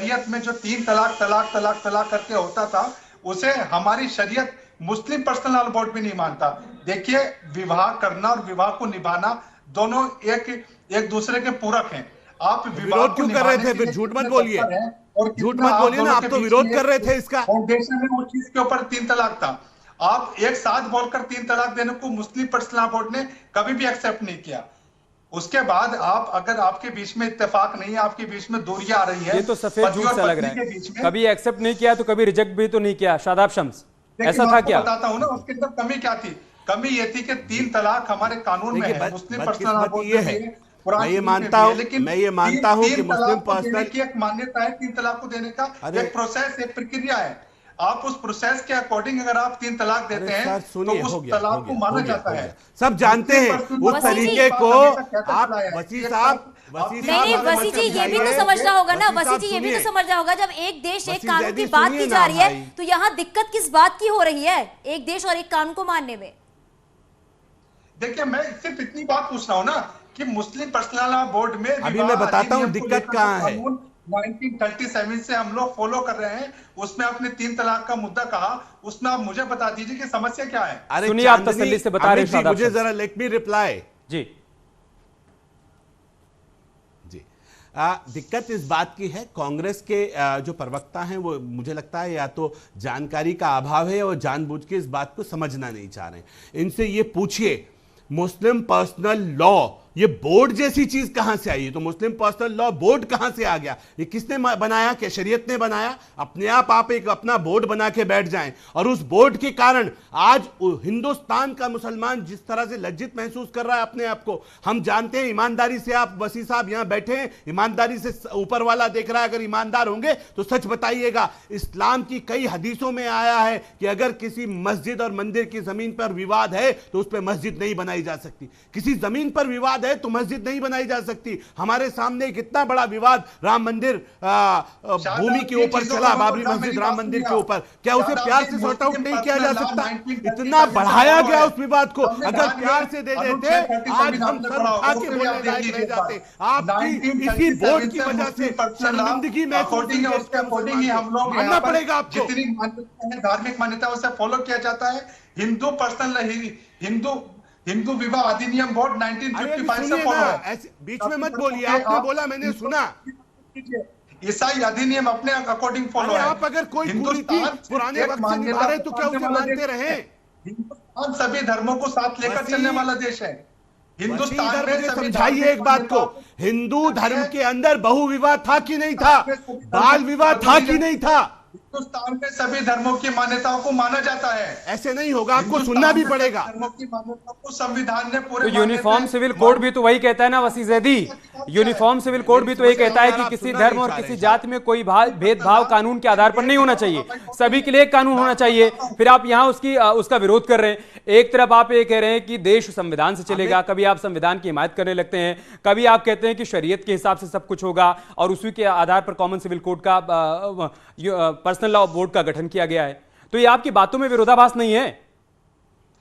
शरीयत में जो 3 तलाक तलाक तलाक तलाक करके होता था, उसे हमारी शरीयत मुस्लिम पर्सनल लॉ बोर्ड भी नहीं मानता। देखिए, विवाह करना और विवाह को निभाना दोनों एक दूसरे के पूरक हैं। आप विरोध क्यों कर रहे थे फिर? झूठ मत बोलिए, झूठ मत बोलिए ना, आप तो विरोध कर रहे थे इसका। फाउंडेशन में उस चीज के ऊपर 3 तलाक था। आप एक साथ बोलकर 3 तलाक देने को मुस्लिम पर्सनल लॉ बोर्ड ने कभी भी एक्सेप्ट नहीं किया। उसके बाद आप अगर आपके बीच में इत्तेफाक नहीं है, आपके बीच में दूरियां आ रही है, ये तो सफेद झूठ सा लग रहा है। कभी एक्सेप्ट नहीं किया तो कभी रिजेक्ट भी तो नहीं किया। शादाब शम्स, ऐसा था क्या? बताता हूं ना, उसके अंदर कमी क्या थी। कमी ये थी कि 3 तलाक हमारे कानून में है, मुस्लिम पर्सनल लॉ बोर्ड में है, मैं ये मानता हूं, लेकिन मैं ये मानता हूं कि मुस्लिम पर्सनल की एक मान्यता है 3 तलाक को देने का, एक प्रोसेस, एक प्रक्रिया है। आप उस प्रोसेस के अकॉर्डिंग अगर आप 3 तलाक देते हैं तो उस तलाक को माना जाता है। सब जानते हैं उस तरीके को। आप वसी साहब, नहीं वसी जी ये भी तो समझना होगा ना, वसी जी ये भी तो समझना होगा, जब एक देश एक कानून की बात की जा रही है तो यहाँ दिक्कत किस बात की हो रही है एक देश और एक कानून को मानने में? देखिए, मैं सिर्फ इतनी बात पूछ रहा हूँ ना कि मुस्लिम पर्सनल लॉ बोर्ड में अभी मैं बताता हूँ दिक्कत कहाँ है। 1937 से हम लोग फॉलो कर रहे हैं, उसमें आपने 3 तलाक का मुद्दा कहा, उसमें आप मुझे बता दीजिए कि समस्या क्या है। अरे सुनिए, आप तसल्ली से बता रहे हैं, मुझे जरा लेट मी रिप्लाई। जी दिक्कत इस बात की है, कांग्रेस के जो प्रवक्ता हैं वो मुझे लगता है या तो जानकारी का अभाव है और जानबूझ के इस बात को समझना नहीं चाह रहे हैं। इनसे ये पूछिए, मुस्लिम पर्सनल लॉ ये बोर्ड जैसी चीज कहां से आई है? तो मुस्लिम पर्सनल लॉ बोर्ड कहां से आ गया? ये किसने बनाया? क्या शरीयत ने बनाया? अपने आप एक अपना बोर्ड बना के बैठ जाएं और उस बोर्ड के कारण आज हिंदुस्तान का मुसलमान जिस तरह से लज्जित महसूस कर रहा है अपने आप को, हम जानते हैं। ईमानदारी से आप वसी साहब यहां बैठे हैं, ईमानदारी से ऊपर वाला देख रहा है, अगर ईमानदार होंगे तो सच बताइएगा। इस्लाम की कई हदीसों में आया है कि अगर किसी मस्जिद और मंदिर की जमीन पर विवाद है तो उस पर मस्जिद नहीं बनाई जा सकती। किसी जमीन पर विवाद है तो मस्जिद नहीं बनाई जा सकती। हमारे सामने एक इतना बड़ा विवाद राम मंदिर भूमि के ऊपर चला, बाबरी मस्जिद राम मंदिर के ऊपर, क्या उसे प्यार से सॉर्ट आउट नहीं किया जा सकता? इतना बढ़ाया गया उस विवाद को, अगर प्यार से दे देते आज हम सब उठा के बोलने लायक रह जाते। आपकी इसी बोर्ड की वजह से शर्मिंदगी महसूस मानना पड़ेगा आपको। जितनी धार्मिक मान्यताओं से फॉलो किया जाता है, हिंदू पर्सनल हिंदू विवाह अधिनियम बोर्ड 1955 से फॉलो है। बीच में मत बोलिए, आपने बोला मैंने सुना। ईसाई अधिनियम अपने अकॉर्डिंग फॉलो है। आप अगर कोई कुरीति पुराने वक्त से निभा रहे तो क्या उसे मानते रहे? हिंदुस्तान सभी धर्मों को साथ लेकर चलने वाला देश है। हिंदुस्तान में समझाइए एक बात को, हिंदू धर्म के अंदर बहु विवाह था कि नहीं था? बाल विवाह था कि नहीं था? हिंदुस्तान में सभी धर्मों की मान्यताओं को माना जाता है। ऐसे नहीं होगा, आपको सुनना भी पड़ेगा। धर्मों की मान्यताओं को संविधान ने पूरे तो यूनिफॉर्म सिविल कोड भी तो वही कहता है ना वसी जैदी, यूनिफॉर्म सिविल कोड भी तो ये कहता है कि किसी धर्म और किसी जाति में कोई भेदभाव कानून के आधार पर नहीं होना चाहिए, सभी के लिए एक कानून होना चाहिए। फिर आप यहाँ उसका विरोध कर रहे हैं। एक तरफ आप ये कह रहे हैं कि देश संविधान से चलेगा, कभी आप संविधान की हिमायत करने लगते हैं, कभी आप कहते हैं कि शरीयत के हिसाब से सब कुछ होगा और उसी के आधार पर कॉमन सिविल कोड का पर्सनल लॉ बोर्ड का गठन किया गया है। तो ये आपकी बातों में विरोधाभास नहीं है?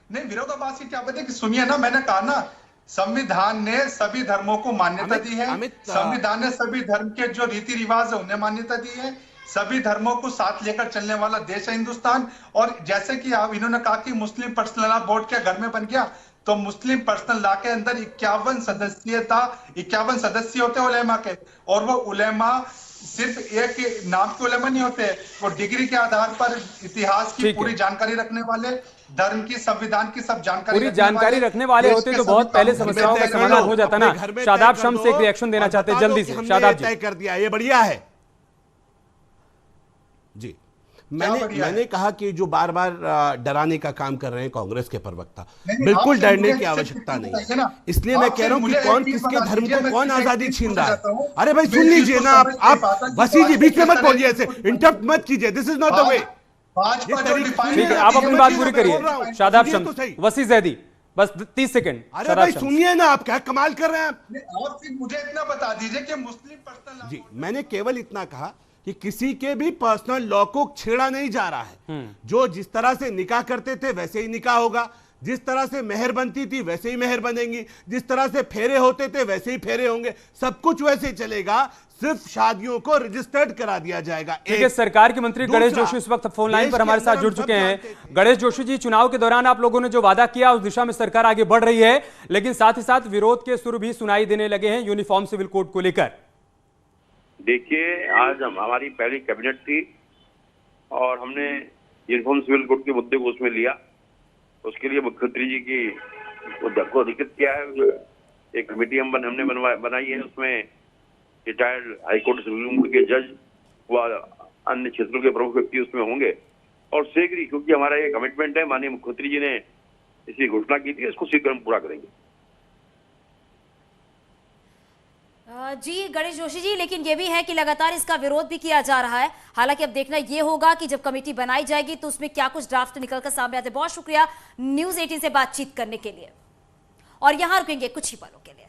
नहीं, विरोधाभास की क्या बात है कि सुनिए ना, मैंने कहा ना, संविधान ने सभी धर्मों को मान्यता दी है। संविधान ने सभी धर्म के जो रीति रिवाज है उन्हें मान्यता दी है। सभी धर्मों को साथ लेकर चलने वाला देश है हिंदुस्तान। और जैसे कि आप इन्होंने कहा कि मुस्लिम पर्सनल लॉ बोर्ड के घर में बन गया, तो मुस्लिम पर्सनल लॉ के अंदर 51 सदस्य होते हैं उलेमा के, और वो उलेमा सिर्फ एक नाम के उलेमा नहीं होते, वो डिग्री के आधार पर इतिहास की पूरी जानकारी रखने वाले, धर्म की, संविधान की सब जानकारी रखने वाले होते तो बहुत पहले समस्याओं का समाधान हो जाता ना। शादाब शम्स एक रिएक्शन देना चाहते हैं जल्दी से। शादाब जी, तय कर दिया, ये बढ़िया है जी। मैंने कहा कि जो बार बार डराने का काम कर रहे हैं कांग्रेस के प्रवक्ता, बिल्कुल डरने की आवश्यकता नहीं है। इसलिए मैं कह रहा हूं कि कौन किसके धर्म को कौन आजादी छीन रहा है। अरे भाई सुन लीजिए ना, आप वसी जी बीच में मत बोलिए, ऐसे इंटरप्ट मत कीजिए, this is not the way. ठीक है, आप अपनी बात पूरी करिए। शादाब शम्स, वसी जैदी, बस 30 सेकंड। अरे भाई सुनिए ना, आप क्या कमाल कर रहे हैं आप मुझे इतना बता दीजिए कि मुस्लिम पर्सनल जी, मैंने केवल इतना कहा कि किसी के भी पर्सनल लॉ को छेड़ा नहीं जा रहा है। जो जिस तरह से निकाह करते थे वैसे ही निकाह होगा, जिस तरह से मेहर बनती थी वैसे ही मेहर बनेंगी, जिस तरह से फेरे होते थे वैसे ही फेरे होंगे, सब कुछ वैसे ही चलेगा, सिर्फ शादियों को रजिस्टर्ड करा दिया जाएगा। ठीक है, सरकार के मंत्री गणेश जोशी इस वक्त फोन लाइन पर हमारे साथ जुड़ चुके हैं। गणेश जोशी जी, चुनाव के दौरान आप लोगों ने जो वादा किया उस दिशा में सरकार आगे बढ़ रही है, लेकिन साथ ही साथ विरोध के सुर भी सुनाई देने लगे हैं यूनिफॉर्म सिविल कोड को लेकर। देखिए, आज हमारी पहली कैबिनेट थी और हमने यूनिफॉर्म सिविल कोड के मुद्दे को उसमें लिया। उसके लिए मुख्यमंत्री जी की को अधिकृत किया है। एक कमेटी हमने बनाई है, उसमें रिटायर्ड हाईकोर्ट सुप्रीम कोर्ट के जज व अन्य क्षेत्रों के प्रमुख व्यक्ति उसमें होंगे और शीघ्र ही, क्योंकि हमारा ये कमिटमेंट है, माननीय मुख्यमंत्री जी ने इसी घोषणा की थी, इसको शीघ्र हम पूरा करेंगे। जी गणेश जोशी जी, लेकिन ये भी है कि लगातार इसका विरोध भी किया जा रहा है। हालांकि अब देखना ये होगा कि जब कमेटी बनाई जाएगी तो उसमें क्या कुछ ड्राफ्ट निकलकर सामने आते। बहुत शुक्रिया न्यूज़ 18 से बातचीत करने के लिए, और यहां रुकेंगे कुछ ही पलों के लिए।